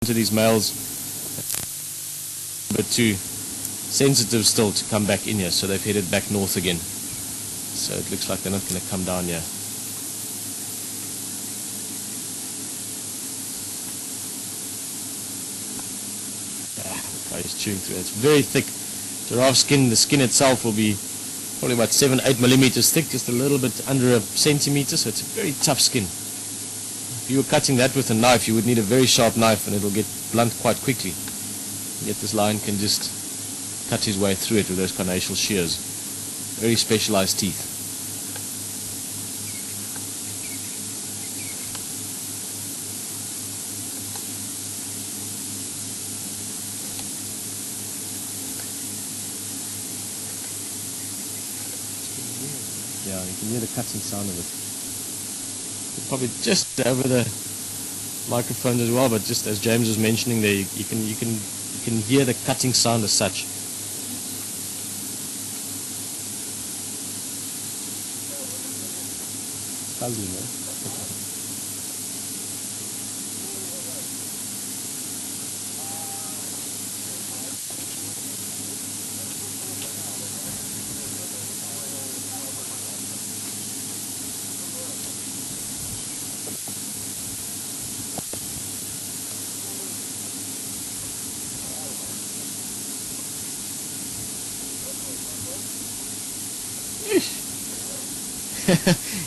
to these males, but too sensitive still to come back in here, so they've headed back north again. So it looks like they're not going to come down here. He's chewing through it. It's very thick. Giraffe skin, the skin itself will be probably about 7-8 millimeters thick, just a little bit under a centimeter, so it's a very tough skin. If you were cutting that with a knife, you would need a very sharp knife and it'll get blunt quite quickly. Yet this lion can just cut his way through it with those carnassial shears. Very specialized teeth. Yeah, you can hear the cutting sound of it. Probably just over the microphones as well, but just as James was mentioning there, you can hear the cutting sound as such. It's puzzling, man.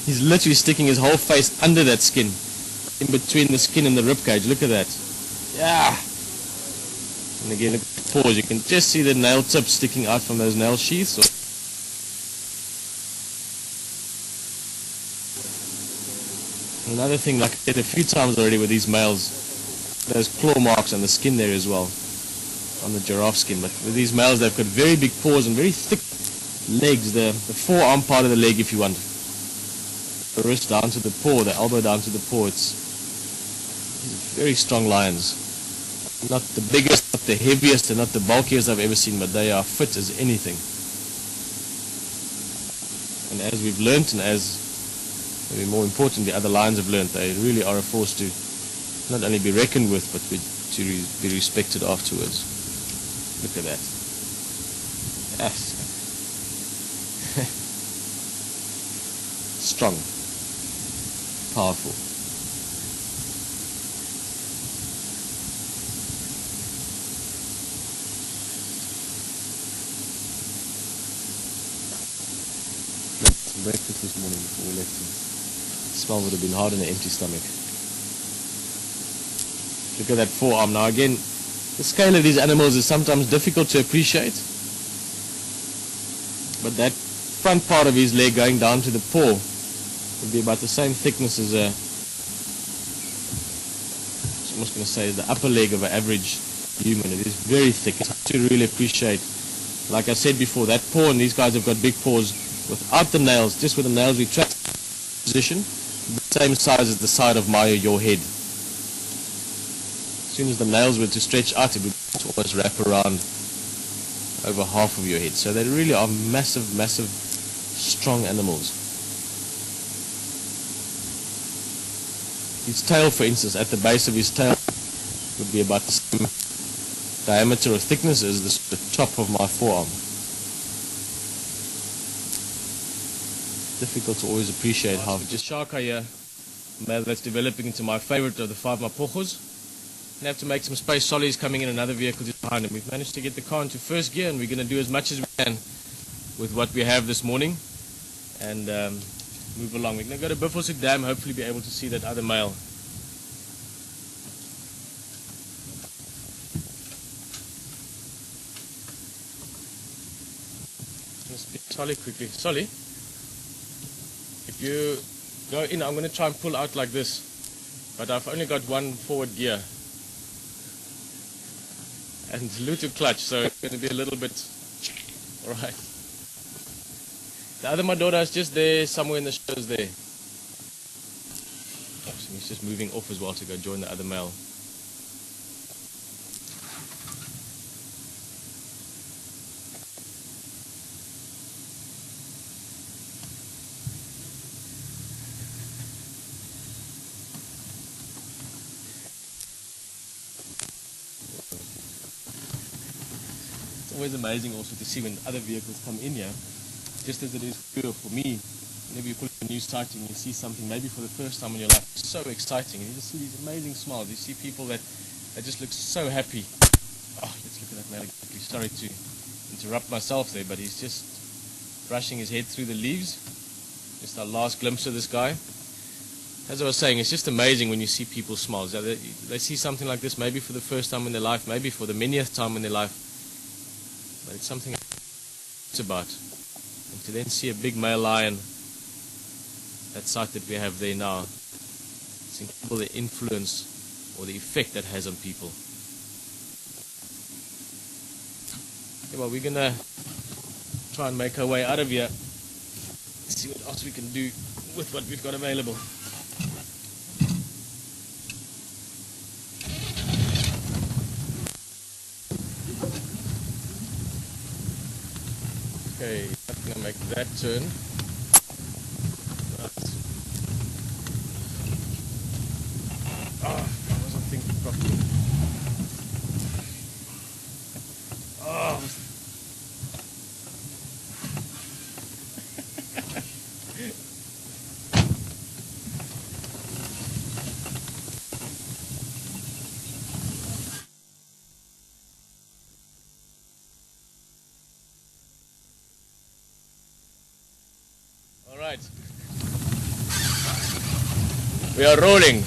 He's literally sticking his whole face under that skin, in between the skin and the ribcage. Look at that. Yeah. And again, look at the paws. You can just see the nail tips sticking out from those nail sheaths. Another thing, like I said a few times already with these males, those claw marks on the skin there as well, on the giraffe skin. But with these males, they've got very big paws and very thick legs, the forearm part of the leg, if you want. The wrist down to the paw, the elbow down to the paw. These are very strong lions. Not the biggest, not the heaviest, and not the bulkiest I've ever seen, but they are fit as anything. And as we've learnt, and as maybe more importantly other lions have learnt, they really are a force to not only be reckoned with, but to be respected afterwards. Look at that. Yes. Strong. Powerful. Some breakfast this morning before we left. The smell would have been hard on an empty stomach. Look at that forearm. Now again, the scale of these animals is sometimes difficult to appreciate, but that front part of his leg going down to the paw would be about the same thickness as I'm almost going to say the upper leg of an average human. It is very thick. It's hard to really appreciate. Like I said before, that paw, and these guys have got big paws without the nails, just with the nails retract position, the same size as the side of your head. As soon as the nails were to stretch out, it would almost wrap around over half of your head. So they really are massive, massive, strong animals. His tail, for instance, at the base of his tail would be about the same diameter or thickness as the top of my forearm. Difficult to always appreciate how just Shaka here, male that's developing into my favorite of the 5 Mapogos. We have to make some space. Solly's coming in, another vehicle just behind him. We've managed to get the car into first gear, and we're going to do as much as we can with what we have this morning and move along. We're going to go to Pt.6 Dam, hopefully be able to see that other male. Let's speak to Solly quickly. Solly, if you go in, I'm going to try and pull out like this, but I've only got one forward gear and Bluetooth clutch, so it's going to be a little bit alright. The other Madora is just there, somewhere in the shows there. So he's just moving off as well to go join the other male. always amazing also to see when other vehicles come in here, just as it is for me. Whenever you put a new sighting, you see something maybe for the first time in your life, it's so exciting, and you just see these amazing smiles. You see people that just look so happy. Oh, let's look at that male quickly. Sorry to interrupt myself there, but he's just brushing his head through the leaves. Just our last glimpse of this guy. As I was saying, it's just amazing when you see people's smiles. They see something like this maybe for the first time in their life, maybe for the millionth time in their life. But it's something it's about. And to then see a big male lion, that sight that we have there now, it's incredible the influence or the effect that has on people. Okay, well, we're going to try and make our way out of here. See what else we can do with what we've got available. Okay, I'm going to make that turn. Right. Oh, I wasn't thinking properly. Oh. All right. We are rolling.